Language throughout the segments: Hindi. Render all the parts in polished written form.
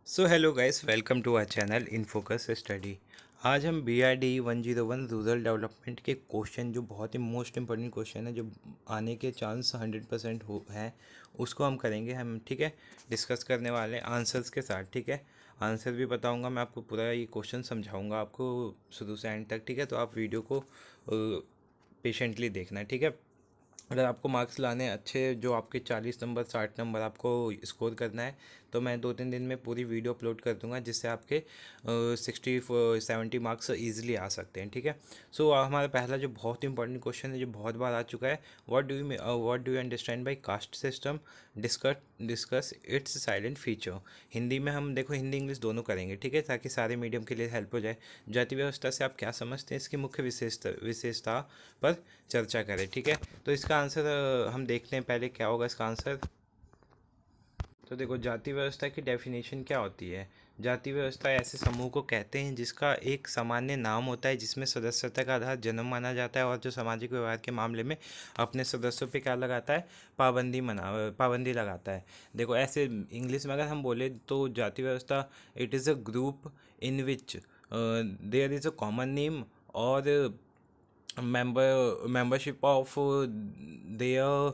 So hello guys, welcome to our channel in focus study. आज हम BRD 101 रूरल डेवलपमेंट के क्वेश्चन, जो बहुत ही मोस्ट इंपॉर्टेंट क्वेश्चन है, जो आने के चांस 100% हो हैं, उसको हम करेंगे। हम ठीक है डिस्कस करने वाले हैं आंसर्स के साथ। ठीक है, आंसर भी बताऊंगा मैं आपको, पूरा ये क्वेश्चन समझाऊंगा आपको शुरू से एंड तक। ठीक है, तो आप वीडियो को पेशेंटली देखना है। ठीक है, अगर आपको मार्क्स लाने हैं अच्छे, जो आपके 40 नंबर 60 नंबर आपको स्कोर करना है, तो मैं 2-3 दिन में पूरी वीडियो अपलोड कर दूंगा, जिससे आपके 60-70 मार्क्स ईजिली आ सकते हैं। ठीक है, सो हमारा पहला जो बहुत इंपॉर्टेंट क्वेश्चन है, जो बहुत बार आ चुका है, what do you understand by caste system, discuss discuss it's silent feature. Hindi में हम देखो, हिंदी इंग्लिश दोनों करेंगे। ठीक है, ताकि सारे मीडियम के लिए हेल्प हो जाए। जाति व्यवस्था से आप क्या समझते हैं, इसकी मुख्य विशेषता पर चर्चा करें। ठीक है, तो इसका आंसर हम देखते हैं पहले क्या होगा इसका आंसर। तो देखो, जाति व्यवस्था की डेफिनेशन क्या होती है। जाति व्यवस्था ऐसे समूह को कहते हैं जिसका एक सामान्य नाम होता है, जिसमें सदस्यता का आधार जन्म माना जाता है, और जो सामाजिक व्यवहार के मामले में अपने सदस्यों पे क्या लगाता है, पाबंदी लगाता है। देखो, ऐसे इंग्लिश में अगर हम बोले तो जाति व्यवस्था, it is a group in which there is a common name, और membership of their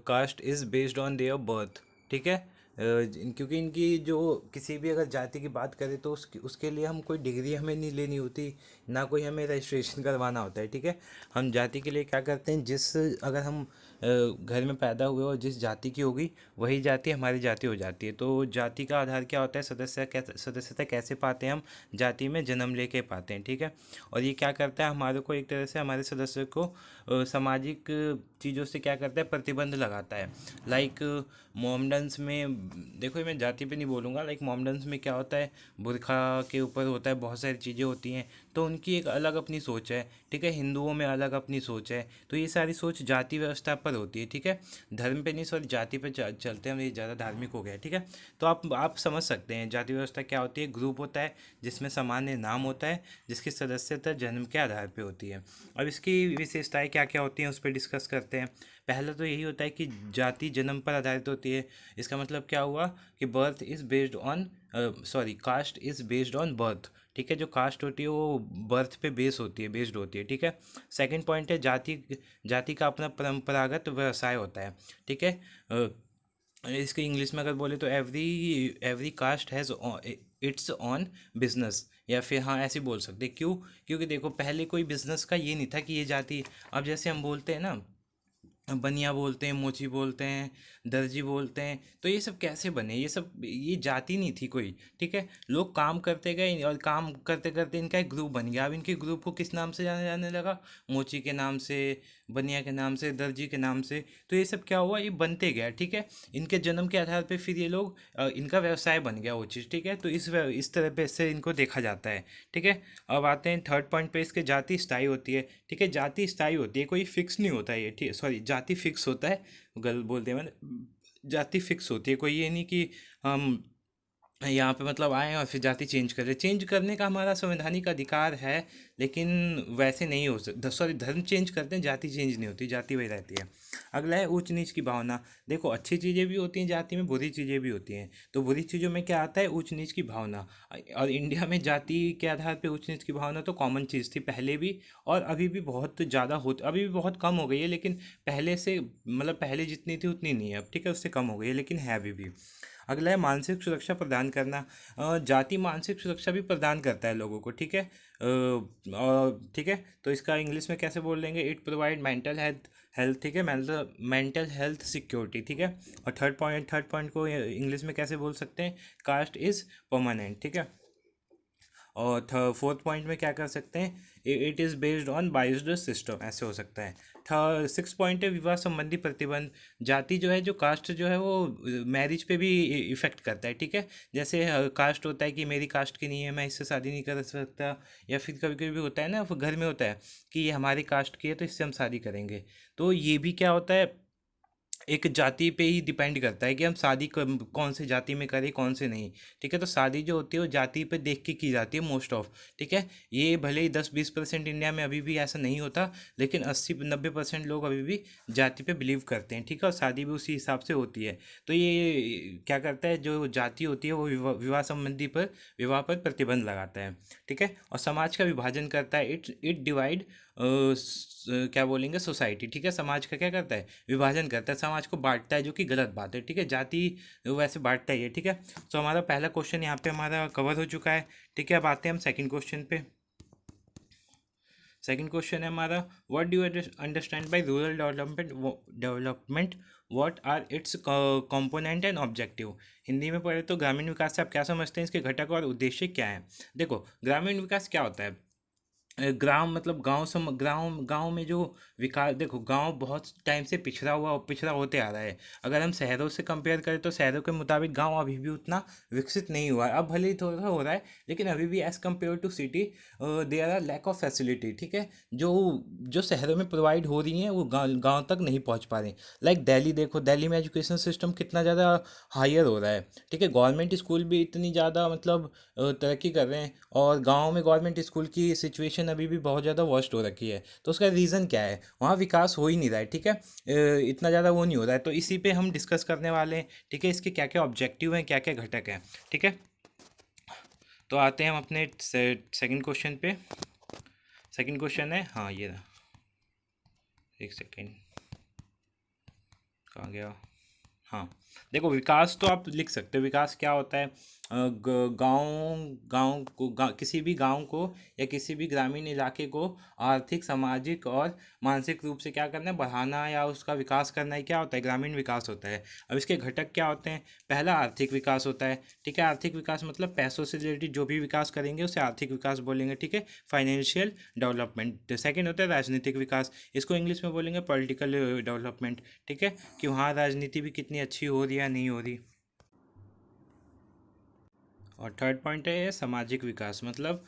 caste is based on their birth. ठीक है, क्योंकि इनकी जो किसी भी अगर जाति की बात करें, तो उसके लिए हम कोई डिग्री हमें नहीं लेनी होती, ना कोई हमें रजिस्ट्रेशन करवाना होता है। ठीक है, हम जाति के लिए क्या करते हैं, अगर हम घर में पैदा हुए और जिस जाति की होगी, वही जाति हमारी जाति हो जाती है। तो जाति का आधार क्या होता है, सदस्यता कैसे पाते हैं हम, जाति में जन्म लेके पाते हैं। ठीक है, और ये क्या करता है, हमारे को एक तरह से हमारे सदस्य को सामाजिक चीज़ों से क्या करता है, प्रतिबंध लगाता है। लाइक मोमडन्स में, देखो ये मैं जाति पे नहीं बोलूँगा, लाइक मोमडन्स में क्या होता है, बुरखा के ऊपर होता है, बहुत सारी चीज़ें होती हैं, तो उनकी एक अलग अपनी सोच है। ठीक है, हिंदुओं में अलग अपनी सोच है, तो ये सारी सोच जाति व्यवस्था पर होती है। ठीक है, धर्म पे नहीं, सॉरी जाति पे चलते हैं हम, ये ज़्यादा धार्मिक हो गया। ठीक है, तो आप समझ सकते हैं जाति व्यवस्था क्या होती है। ग्रुप होता है जिसमें सामान्य नाम होता है, जिसकी सदस्यता जन्म के आधार पे होती है। अब इसकी विशेषताएं क्या क्या होती हैं, उस पर डिस्कस करते हैं। पहला तो यही होता है कि जाति जन्म पर आधारित होती है। इसका मतलब क्या हुआ कि birth is based on, sorry caste is based on birth. ठीक है, जो कास्ट होती है वो बर्थ पे बेस्ड होती है। ठीक है, सेकंड पॉइंट है, जाति जाति का अपना परंपरागत व्यवसाय होता है। ठीक है, इसके इंग्लिश में अगर बोले तो every every caste has its on business, या फिर हाँ ऐसे बोल सकते। क्यों? क्योंकि देखो, पहले कोई बिजनेस का ये नहीं था कि ये जाति, अब जैसे हम बोलते हैं ना, बनिया बोलते हैं, मोची बोलते हैं, दर्जी बोलते हैं, तो ये सब कैसे बने, ये जाति नहीं थी कोई। ठीक है, लोग काम करते गए और काम करते करते इनका एक ग्रुप बन गया। अब इनके ग्रुप को किस नाम से जाना जाने लगा, मोची के नाम से, बनिया के नाम से, दर्जी के नाम से। तो ये सब क्या हुआ, ये बनते गया। ठीक है, इनके जन्म के आधार पे फिर ये लोग इनका व्यवसाय बन गया वो चीज़। ठीक है, तो इस तरह पे से इनको देखा जाता है। ठीक है, अब आते हैं थर्ड पॉइंट पे, इसके जाति स्थायी होती है। ठीक है, जाति स्थायी होती है, कोई फिक्स नहीं होता है ये। ठीक, सॉरी जाति फिक्स होता है, गलत बोल दिया मैंने। जाति फिक्स होती है, कोई ये नहीं कि हम यहाँ पे मतलब आए और फिर जाति चेंज कर रहे। चेंज करने का हमारा संवैधानिक अधिकार है, लेकिन वैसे नहीं हो सकता। सॉरी, धर्म चेंज करते हैं, जाति चेंज नहीं होती, जाति वही रहती है। अगला है ऊंच नीच की भावना। देखो, अच्छी चीज़ें भी होती हैं जाति में, बुरी चीज़ें भी होती हैं। तो बुरी चीज़ों में क्या आता है, ऊंच नीच की भावना। और इंडिया में जाति के आधार पे ऊंच नीच की भावना तो कॉमन चीज़ थी पहले भी, और अभी भी बहुत ज़्यादा होती, अभी भी बहुत कम हो गई है, लेकिन पहले से, मतलब पहले जितनी थी उतनी नहीं है अब। ठीक है, उससे कम हो गई है, लेकिन है अभी भी। अगला है मानसिक सुरक्षा प्रदान करना। जाति मानसिक सुरक्षा भी प्रदान करता है लोगों को। ठीक है, और ठीक है, तो इसका इंग्लिश में कैसे बोल लेंगे, it provide mental health health ठीक है, मेंटल हेल्थ सिक्योरिटी। ठीक है, और थर्ड पॉइंट को इंग्लिश में कैसे बोल सकते हैं, कास्ट इज़ परमानेंट। ठीक है, और फोर्थ पॉइंट में क्या कर सकते हैं, it is based on biased system, ऐसे हो सकता है। थर्ड सिक्स पॉइंट है विवाह संबंधी प्रतिबंध। जाति जो है, जो कास्ट जो है, वो मैरिज पे भी इफेक्ट करता है। ठीक है, जैसे कास्ट होता है कि मेरी कास्ट की नहीं है, मैं इससे शादी नहीं कर सकता, या फिर कभी कभी होता है ना, घर में होता है कि ये हमारी कास्ट की है तो इससे हम शादी करेंगे। तो ये भी क्या होता है, एक जाति पे ही डिपेंड करता है कि हम शादी कौन से जाति में करें कौन से नहीं। ठीक है, तो शादी जो होती है वो जाति पे देख के की जाती है मोस्ट ऑफ। ठीक है, ये भले ही 10-20% इंडिया में अभी भी ऐसा नहीं होता, लेकिन 80-90% लोग अभी भी जाति पे बिलीव करते हैं। ठीक है, और शादी भी उसी हिसाब से होती है। तो ये क्या करता है, जो जाति होती है वो विवाह संबंधी पर विवाह पर प्रतिबंध लगाता है। ठीक है, और समाज का विभाजन करता है। इट इट डिवाइड क्या बोलेंगे, सोसाइटी। ठीक है, समाज का क्या करता है, विभाजन करता है, समाज को बांटता है, जो कि गलत बात है। ठीक है, जाति वैसे बांटता ही है। ठीक है, तो हमारा पहला क्वेश्चन यहाँ पे हमारा कवर हो चुका है। ठीक है, अब आते हैं हम सेकंड क्वेश्चन पे। सेकंड क्वेश्चन है हमारा, what do you understand by rural development, what are its component and objective. Hindi में पढ़े तो ग्रामीण विकास से आप क्या समझते हैं, इसके घटक और उद्देश्य क्या है। देखो, ग्रामीण विकास क्या होता है, ग्राम मतलब गांव में जो विकास, देखो गांव बहुत टाइम से पिछड़ा होते आ रहा है। अगर हम शहरों से कंपेयर करें तो शहरों के मुताबिक गांव अभी भी उतना विकसित नहीं हुआ है। अब भले ही थोड़ा हो रहा है, लेकिन अभी भी as compare to city there are lack of facility. ठीक है, जो जो शहरों में प्रोवाइड हो रही हैं वो गाँव तक नहीं पहुँच पा रहे। लाइक दिल्ली, देखो दिल्ली में एजुकेशन सिस्टम कितना ज़्यादा हायर हो रहा है। ठीक है, गवर्नमेंट स्कूल भी इतनी ज़्यादा मतलब तरक्की कर रहे हैं, और गांव में गवर्नमेंट स्कूल की सिचुएशन अभी भी बहुत ज़्यादा वर्स्ट हो रखी है। तो उसका रीज़न क्या है, वहाँ विकास हो ही नहीं रहा है। ठीक है, इतना ज़्यादा वो नहीं हो रहा है, तो इसी पे हम डिस्कस करने वाले हैं। ठीक है, इसके क्या क्या ऑब्जेक्टिव हैं, क्या क्या घटक हैं। ठीक है, तो आते हैं हम अपने सेकंड क्वेश्चन पे। सेकंड क्वेश्चन है, हाँ ये रहा, एक सेकेंड, कहाँ गया। हाँ, देखो विकास तो आप लिख सकते हो। विकास क्या होता है, गांव गांव को किसी भी गांव को या किसी भी ग्रामीण इलाके को आर्थिक, सामाजिक और मानसिक रूप से क्या करना है, बढ़ाना या उसका विकास करना ही क्या होता है, ग्रामीण विकास होता है। अब इसके घटक क्या होते हैं, पहला आर्थिक विकास होता है। ठीक है, आर्थिक विकास मतलब पैसों से रिलेटेड जो भी विकास करेंगे उसे आर्थिक विकास बोलेंगे। ठीक है, फाइनेंशियल डेवलपमेंट। सेकंड होता है राजनीतिक विकास, इसको इंग्लिश में बोलेंगे पॉलिटिकल डेवलपमेंट। ठीक है, कि वहाँ राजनीति भी कितनी अच्छी हो रही है या नहीं हो रही। और थर्ड पॉइंट है सामाजिक विकास, मतलब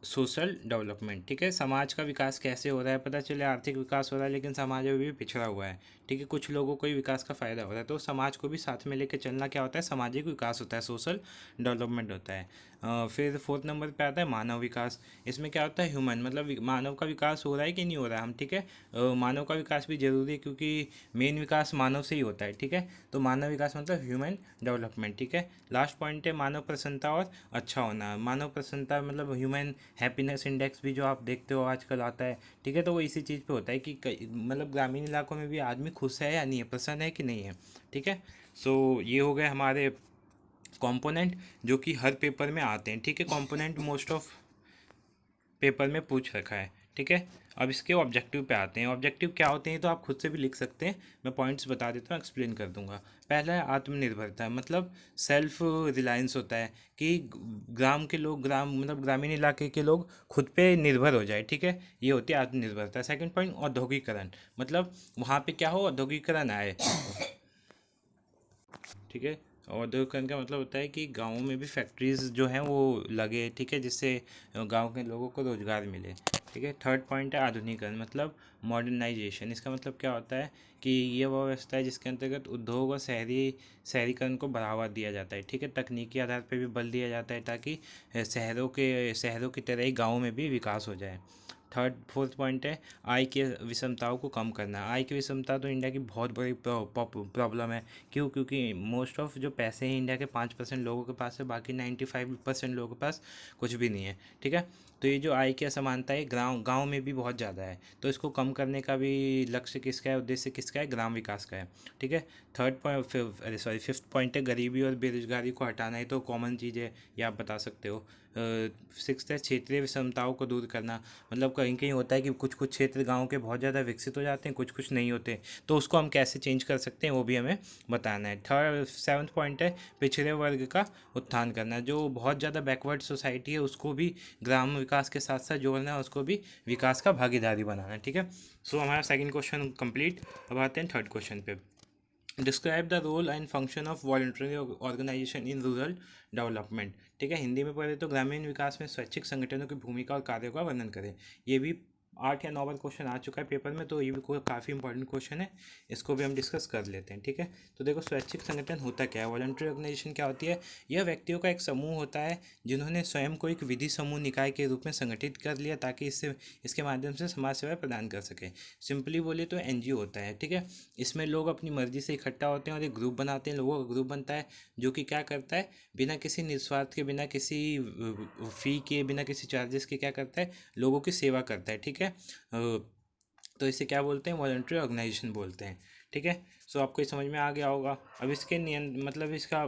सोशल डेवलपमेंट। ठीक है, समाज का विकास कैसे हो रहा है, पता चले आर्थिक विकास हो रहा है लेकिन समाज अभी भी पिछड़ा हुआ है। ठीक है, कुछ लोगों को ही विकास का फ़ायदा हो रहा है, तो समाज को भी साथ में लेकर चलना क्या होता है, सामाजिक विकास होता है, सोशल डेवलपमेंट होता है। फिर फोर्थ नंबर पे आता है मानव विकास। इसमें क्या होता है, ह्यूमन, मतलब मानव का विकास हो रहा है कि नहीं हो रहा है हम। ठीक है, मानव का विकास भी जरूरी है, क्योंकि मेन विकास मानव से ही होता है। ठीक है, तो मानव विकास मतलब ह्यूमन डेवलपमेंट। ठीक है, लास्ट पॉइंट है मानव प्रसन्नता और अच्छा होना। मानव प्रसन्नता मतलब ह्यूमन हैप्पीनेस इंडेक्स भी जो आप देखते हो आजकल आता है। ठीक है, तो वो इसी चीज़ पे होता है कि मतलब ग्रामीण इलाकों में भी आदमी खुश है या नहीं है, प्रसन्न है कि नहीं है। ठीक है, सो ये हो गए हमारे कंपोनेंट जो कि हर पेपर में आते हैं। ठीक है, कंपोनेंट मोस्ट ऑफ पेपर में पूछ रखा है। ठीक है, अब इसके ऑब्जेक्टिव पे आते हैं। ऑब्जेक्टिव क्या होते हैं तो आप खुद से भी लिख सकते हैं, मैं पॉइंट्स बता देता हूँ, एक्सप्लेन कर दूंगा। पहला है आत्मनिर्भरता, मतलब सेल्फ रिलायंस होता है कि ग्राम के लोग, ग्राम मतलब ग्रामीण इलाके के लोग खुद पे निर्भर हो जाए। ठीक है, ये होती है आत्मनिर्भरता। सेकंड पॉइंट औद्योगिकरण, मतलब वहाँ पे क्या हो, औद्योगिकरण आए। ठीक है, औद्योगिकरण का मतलब होता है कि गाँवों में भी फैक्ट्रीज जो हैं वो लगे। ठीक है, जिससे गांव के लोगों को रोज़गार मिले। ठीक है, थर्ड पॉइंट है आधुनिकरण, मतलब मॉडर्नाइजेशन। इसका मतलब क्या होता है कि ये वो व्यवस्था है जिसके अंतर्गत उद्योग और शहरीकरण को बढ़ावा दिया जाता है। ठीक है, तकनीकी आधार पर भी बल दिया जाता है ताकि शहरों की तरह ही गाँव में भी विकास हो जाए। फोर्थ पॉइंट है आय की विषमताओं को कम करना। आय की विषमता तो इंडिया की बहुत बड़ी प्रॉब्लम है। क्यों, क्योंकि मोस्ट ऑफ जो पैसे हैं इंडिया के 5% लोगों के पास है, बाकी 95% लोगों के पास कुछ भी नहीं है। ठीक है, तो ये जो आय की असमानता है गाँव में भी बहुत ज़्यादा है, तो इसको कम करने का भी लक्ष्य किसका है, उद्देश्य किसका है, ग्राम विकास का है। ठीक है, थर्ड पॉइंट, अरे सॉरी, फिफ्थ पॉइंट है गरीबी और बेरोजगारी को हटाना। है तो कॉमन चीज़ है, ये आप बता सकते हो। सिक्स्थ है क्षेत्रीय विषमताओं को दूर करना, मतलब कहीं कहीं होता है कि कुछ कुछ क्षेत्र गांव के बहुत ज़्यादा विकसित हो जाते हैं, कुछ कुछ नहीं होते, तो उसको हम कैसे चेंज कर सकते हैं वो भी हमें बताना है। सेवन्थ पॉइंट है पिछड़े वर्ग का उत्थान करना, जो बहुत ज़्यादा बैकवर्ड सोसाइटी है उसको भी ग्राम विकास के साथ साथ जोड़ना है, उसको भी विकास का भागीदारी बनाना है। ठीक है, सो हमारा सेकंड क्वेश्चन कंप्लीट। अब आते हैं थर्ड क्वेश्चन पे। Describe the role and function of voluntary organisation in rural development. ठीक है, हिंदी में पढ़े तो ग्रामीण विकास में स्वैच्छिक संगठनों की भूमिका और कार्यों का वर्णन करें। ये भी 8 या 9 बार क्वेश्चन आ चुका है पेपर में, तो ये भी कोई काफ़ी इंपॉर्टेंट क्वेश्चन है, इसको भी हम डिस्कस कर लेते हैं, ठीक है। तो देखो, स्वैच्छिक संगठन होता क्या है, वॉलंटरी ऑर्गेनाइजेशन क्या होती है। यह व्यक्तियों का एक समूह होता है जिन्होंने स्वयं को एक विधि समूह निकाय के रूप में संगठित कर लिया, ताकि इससे इसके माध्यम से समाज सेवाएं प्रदान कर सके। सिंपली बोले तो एनजीओ होता है, ठीक है। इसमें लोग अपनी मर्जी से इकट्ठा होते हैं और एक ग्रुप बनाते हैं, लोगों का ग्रुप बनता है, जो कि क्या करता है, बिना किसी निस्वार्थ के, बिना किसी फ़ी के, बिना किसी चार्जेस के क्या करता है, लोगों की सेवा करता है, ठीक है। तो इसे क्या बोलते हैं, वॉलंटरी ऑर्गेनाइजेशन बोलते हैं, ठीक है। सो आपको ये समझ में आ गया होगा। अब इसके नियम मतलब इसका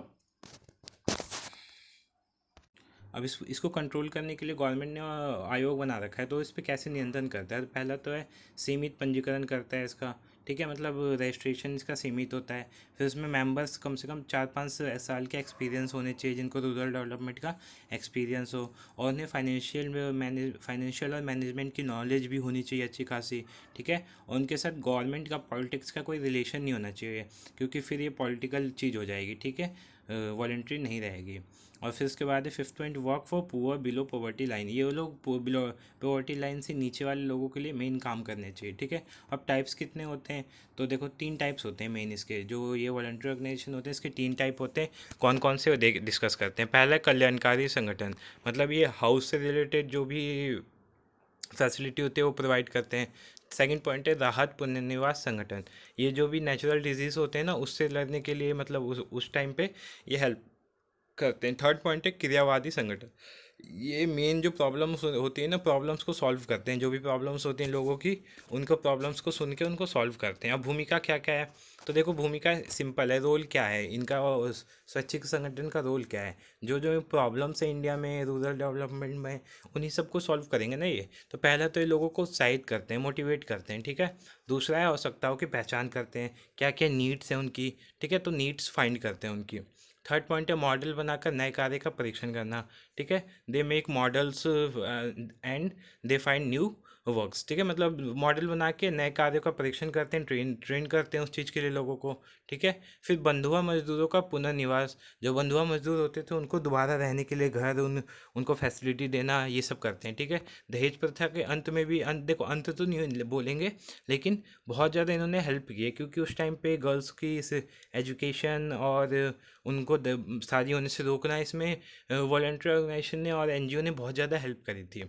अब इसको कंट्रोल करने के लिए गवर्नमेंट ने आयोग बना रखा है। तो इस पर कैसे नियंत्रण करता है, तो पहला तो है सीमित पंजीकरण करता है इसका, ठीक है, मतलब रजिस्ट्रेशन इसका सीमित होता है। फिर उसमें मेंबर्स कम से कम 4-5 साल के एक्सपीरियंस होने चाहिए, जिनको रूरल डेवलपमेंट का एक्सपीरियंस हो, और उन्हें फाइनेंशियल और मैनेजमेंट की नॉलेज भी होनी चाहिए अच्छी खासी, ठीक है। और उनके साथ गवर्नमेंट का पॉलिटिक्स का कोई रिलेशन नहीं होना चाहिए, क्योंकि फिर ये पॉलिटिकल चीज़ हो जाएगी, ठीक है, वॉलेंट्री नहीं रहेगी। और फिर उसके बाद है 5th point, work for poor below poverty line. ये वो लोग बिलो पॉवर्टी लाइन से नीचे वाले लोगों के लिए मेन काम करने चाहिए, ठीक है। अब टाइप्स कितने होते हैं, तो देखो 3 टाइप्स होते हैं मेन इसके, जो ये वॉलंटियर ऑर्गेनाइजेशन होते हैं इसके 3 टाइप होते हैं। कौन कौन से डिस्कस करते हैं। पहला है कल्याणकारी संगठन, मतलब ये हाउस से रिलेटेड जो भी फैसिलिटी होती है वो प्रोवाइड करते हैं। सेकंड पॉइंट है राहत पुनर्निवास संगठन, ये जो भी नेचुरल डिजीज़ होते हैं ना, उससे लड़ने के लिए, मतलब उस टाइम पे ये हेल्प करते हैं। थर्ड पॉइंट है क्रियावादी संगठन, ये मेन जो प्रॉब्लम्स होती है ना, प्रॉब्लम्स को सॉल्व करते हैं, जो भी प्रॉब्लम्स होती हैं लोगों की, उनको प्रॉब्लम्स को सुन के उनको सॉल्व करते हैं। अब भूमिका क्या क्या है, तो देखो भूमिका सिंपल है, रोल क्या है इनका, और स्वैच्छिक संगठन का रोल क्या है। जो जो प्रॉब्लम्स है इंडिया में रूरल डेवलपमेंट में, उन्हीं सब को सॉल्व करेंगे ना ये। तो पहला तो ये लोगों को उत्साहित करते हैं, मोटिवेट करते हैं, ठीक है। दूसरा है आवश्यकताओं की पहचान करते हैं, क्या क्या नीड्स हैं उनकी, ठीक है, तो नीड्स फाइंड करते हैं उनकी। थर्ड पॉइंट है मॉडल बनाकर नए कार्य का परीक्षण करना, ठीक है। They make models and they find new works, ठीक है, मतलब मॉडल बना के नए कार्यों का परीक्षण करते हैं, ट्रेन करते हैं उस चीज़ के लिए लोगों को, ठीक है। फिर बंधुआ मजदूरों का पुनर्निवास, जो बंधुआ मजदूर होते थे उनको दोबारा रहने के लिए घर, उनको फैसिलिटी देना, ये सब करते हैं, ठीक है। दहेज प्रथा के अंत में भी, देखो अंत तो नहीं बोलेंगे, लेकिन बहुत ज़्यादा इन्होंने हेल्प की है, क्योंकि उस टाइम पे गर्ल्स की इस एजुकेशन और उनको शादी होने से रोकना, इसमें वॉलंटियर ऑर्गेनाइजेशन ने और एनजीओ ने बहुत ज़्यादा हेल्प करी थी।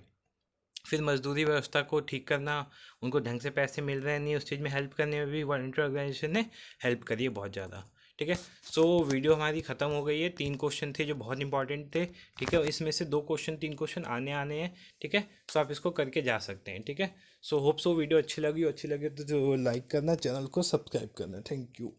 फिर मजदूरी व्यवस्था को ठीक करना, उनको ढंग से पैसे मिल रहे हैं नहीं, उस चीज़ में हेल्प करने में भी वॉलंटियर ऑर्गेनाइजेशन ने हेल्प करी है बहुत ज़्यादा, ठीक है। सो वीडियो हमारी ख़त्म हो गई है। 3 क्वेश्चन थे जो बहुत इंपॉर्टेंट थे, ठीक है, इसमें से 2 क्वेश्चन 3 क्वेश्चन आने आने हैं, ठीक है। सो आप इसको करके जा सकते हैं, ठीक है। सो होप सो वीडियो अच्छी लगी तो लाइक करना, चैनल को सब्सक्राइब करना। Thank you.